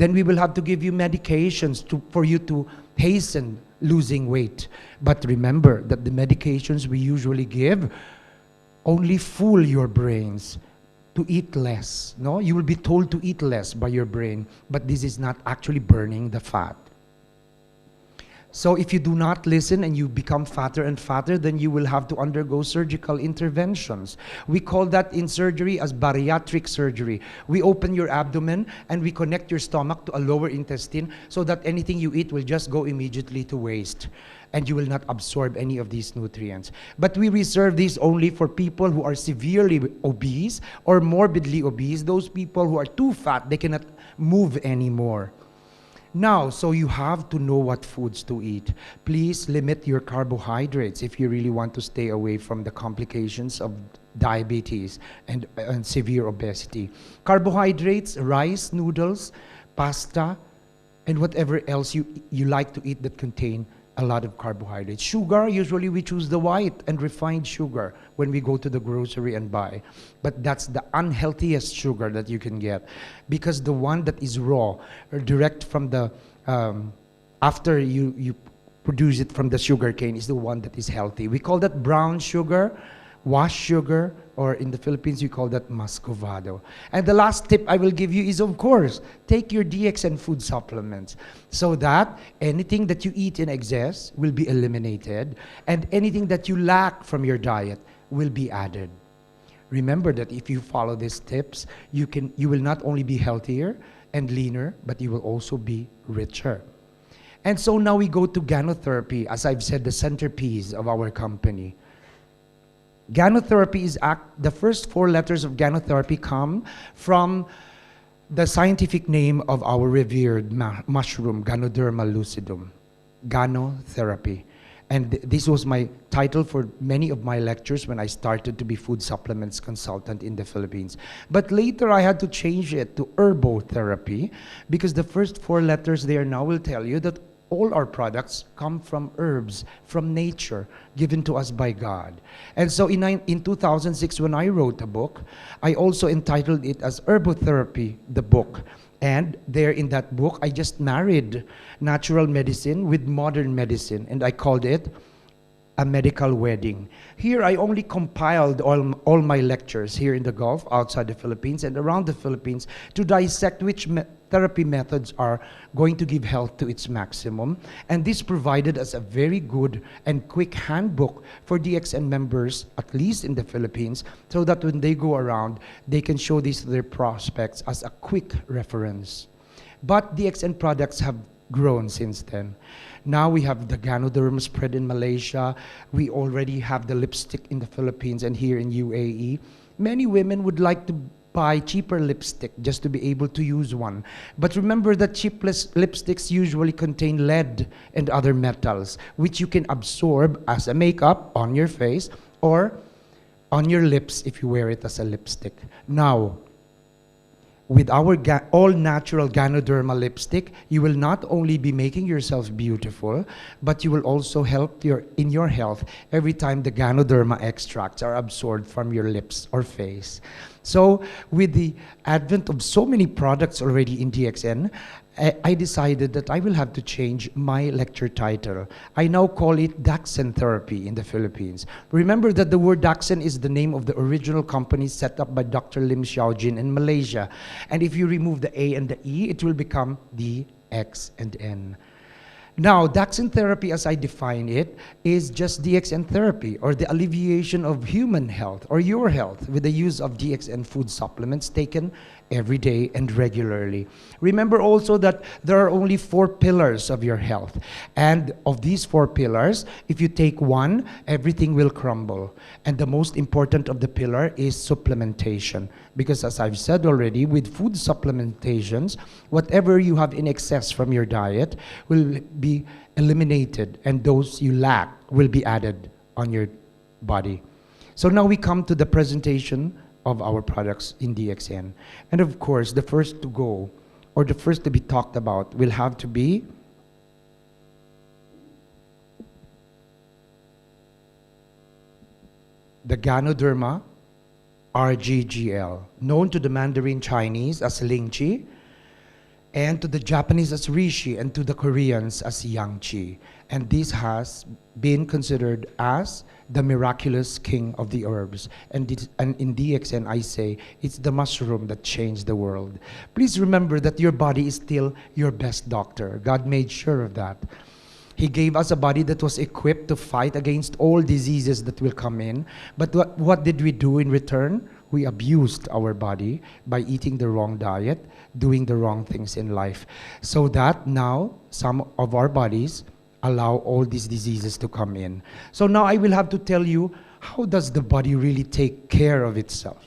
then we will have to give you medications for you to hasten losing weight. But remember that the medications we usually give only fool your brains to eat less. No, you will be told to eat less by your brain, but this is not actually burning the fat. So if you do not listen and you become fatter and fatter, then you will have to undergo surgical interventions. We call that in surgery as bariatric surgery. We open your abdomen and we connect your stomach to a lower intestine so that anything you eat will just go immediately to waste, and you will not absorb any of these nutrients. But we reserve these only for people who are severely obese or morbidly obese, those people who are too fat, they cannot move anymore. Now, so you have to know what foods to eat. Please limit your carbohydrates if you really want to stay away from the complications of diabetes and severe obesity. Carbohydrates, rice, noodles, pasta, and whatever else you like to eat that contain a lot of carbohydrates. Sugar, usually we choose the white and refined sugar when we go to the grocery and buy. But that's the unhealthiest sugar that you can get, because the one that is raw or direct from the, after you produce it from the sugar cane, is the one that is healthy. We call that brown sugar, washed sugar, or in the Philippines we call that muscovado. And the last tip I will give you is, of course, take your DXN food supplements so that anything that you eat in excess will be eliminated and anything that you lack from your diet will be added. Remember that if you follow these tips, you will not only be healthier and leaner, but you will also be richer. And so now we go to gynotherapy, as I've said, the centerpiece of our company. Gynotherapy is the first 4 letters of gynotherapy come from the scientific name of our revered mushroom, Ganoderma lucidum. Gynotherapy. And this was my title for many of my lectures when I started to be food supplements consultant in the Philippines. But later I had to change it to herbotherapy, because the first 4 letters there now will tell you that all our products come from herbs, from nature, given to us by God. And so in 2006, when I wrote a book, I also entitled it as Herbotherapy, the book. And there in that book, I just married natural medicine with modern medicine, and I called it a medical wedding. Here I only compiled all my lectures here in the Gulf, outside the Philippines, and around the Philippines to dissect which therapy methods are going to give health to its maximum. And this provided us a very good and quick handbook for DXN members, at least in the Philippines, so that when they go around, they can show this to their prospects as a quick reference. But DXN products have grown since then. Now we have the Ganoderma spread in Malaysia. We already have the lipstick in the Philippines and here in UAE. Many women would like to buy cheaper lipstick just to be able to use one. But remember that cheap lipsticks usually contain lead and other metals, which you can absorb as a makeup on your face or on your lips if you wear it as a lipstick. Now, with our all-natural Ganoderma lipstick, you will not only be making yourself beautiful, but you will also help in your health every time the Ganoderma extracts are absorbed from your lips or face. So with the advent of so many products already in DXN, I decided that I will have to change my lecture title. I now call it DXN Therapy in the Philippines. Remember that the word DXN is the name of the original company set up by Dr. Lim Xiaojin in Malaysia. And if you remove the A and the E, it will become the X and N. Now, DXN therapy, as I define it, is just DXN therapy, or the alleviation of human health, or your health, with the use of DXN food supplements taken every day and regularly. Remember also that there are only 4 pillars of your health. And of these 4 pillars, if you take one, everything will crumble. And the most important of the pillar is supplementation. Because as I've said already, with food supplementations, whatever you have in excess from your diet will be eliminated, and those you lack will be added on your body. So now we come to the presentation of our products in DXN. And of course, the first to go, or the first to be talked about, will have to be the Ganoderma RGGL, known to the Mandarin Chinese as Lingqi, and to the Japanese as Rishi, and to the Koreans as Yangchi. And this has been considered as the miraculous king of the herbs. And in DXN, I say, it's the mushroom that changed the world. Please remember that your body is still your best doctor. God made sure of that. He gave us a body that was equipped to fight against all diseases that will come in. But what did we do in return? We abused our body by eating the wrong diet, doing the wrong things in life. So that now some of our bodies allow all these diseases to come in. So now I will have to tell you, how does the body really take care of itself?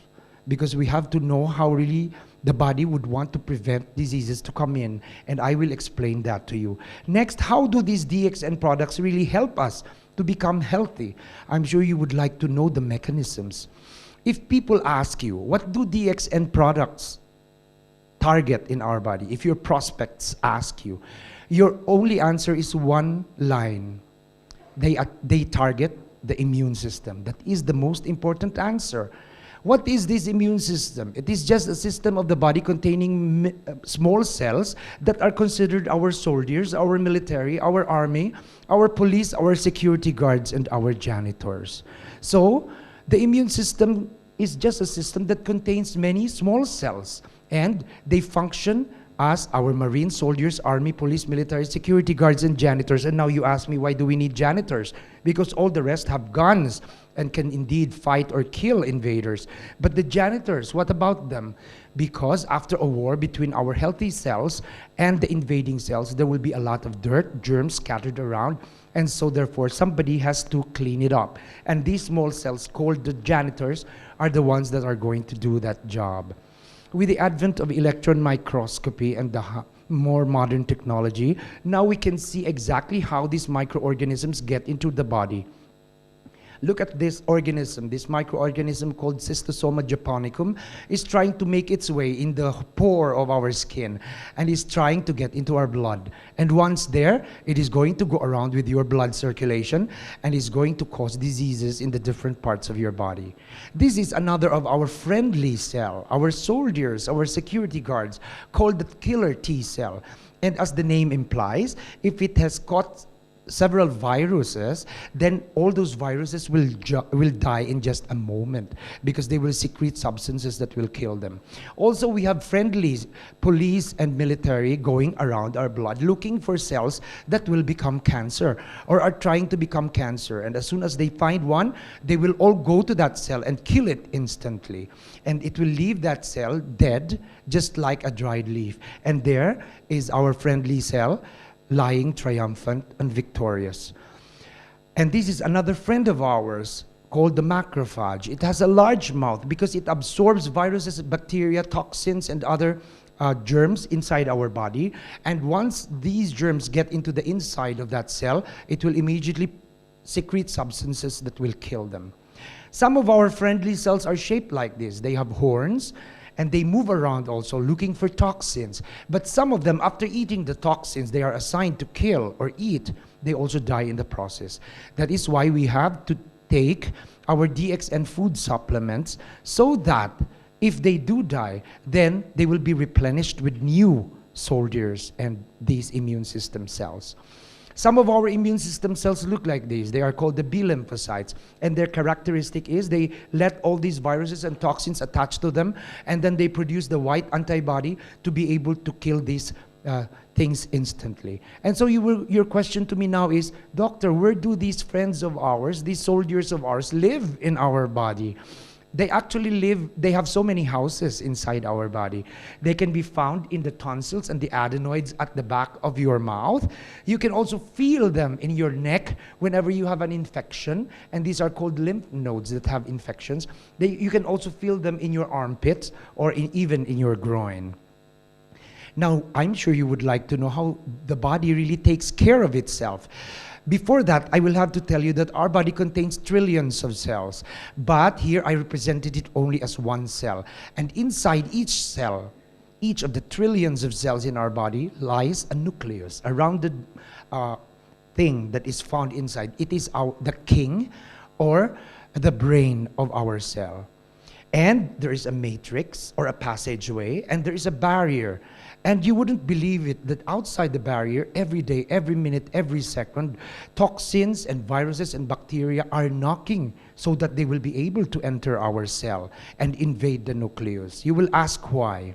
Because we have to know how really the body would want to prevent diseases to come in, and I will explain that to you. Next, how do these DXN products really help us to become healthy? I'm sure you would like to know the mechanisms. If people ask you, what do DXN products target in our body? If your prospects ask you, your only answer is one line. They target the immune system. That is the most important answer. What is this immune system? It is just a system of the body containing small cells that are considered our soldiers, our military, our army, our police, our security guards, and our janitors. So, the immune system is just a system that contains many small cells, and they function as our marine soldiers, army, police, military, security guards, and janitors. And now you ask me, why do we need janitors? Because all the rest have guns and can indeed fight or kill invaders. But the janitors, what about them? Because after a war between our healthy cells and the invading cells, there will be a lot of dirt, germs scattered around, and so therefore somebody has to clean it up. And these small cells, called the janitors, are the ones that are going to do that job. With the advent of electron microscopy and the more modern technology, now we can see exactly how these microorganisms get into the body. Look at this organism, this microorganism called Cystosoma japonicum is trying to make its way in the pore of our skin and is trying to get into our blood. And once there, it is going to go around with your blood circulation and is going to cause diseases in the different parts of your body. This is another of our friendly cell, our soldiers, our security guards, called the killer T cell. And as the name implies, if it has caught several viruses, then all those viruses will die in just a moment because they will secrete substances that will kill them. Also, we have friendly police and military going around our blood looking for cells that will become cancer or are trying to become cancer. And as soon as they find one, they will all go to that cell and kill it instantly. And it will leave that cell dead, just like a dried leaf. And there is our friendly cell, lying triumphant and victorious. And this is another friend of ours called the macrophage. It has a large mouth because it absorbs viruses, bacteria, toxins, and other germs inside our body. And once these germs get into the inside of that cell, it will immediately secrete substances that will kill them. Some of our friendly cells are shaped like this. They have horns, and they move around also looking for toxins. But some of them, after eating the toxins they are assigned to kill or eat, they also die in the process. That is why we have to take our DXN food supplements so that if they do die, then they will be replenished with new soldiers and these immune system cells. Some of our immune system cells look like these. They are called the B lymphocytes. And their characteristic is they let all these viruses and toxins attach to them, and then they produce the white antibody to be able to kill these things instantly. And so your question to me now is, Doctor, where do these friends of ours, these soldiers of ours, live in our body? They actually live, they have so many houses inside our body. They can be found in the tonsils and the adenoids at the back of your mouth. You can also feel them in your neck whenever you have an infection, and these are called lymph nodes that have infections. You can also feel them in your armpits or even in your groin. Now, I'm sure you would like to know how the body really takes care of itself. Before that, I will have to tell you that our body contains trillions of cells, but here I represented it only as one cell. And inside each cell, each of the trillions of cells in our body lies a nucleus, a rounded thing that is found inside. It is the king or the brain of our cell. And there is a matrix or a passageway, and there is a barrier. And you wouldn't believe it that outside the barrier, every day, every minute, every second, toxins and viruses and bacteria are knocking so that they will be able to enter our cell and invade the nucleus. You will ask why.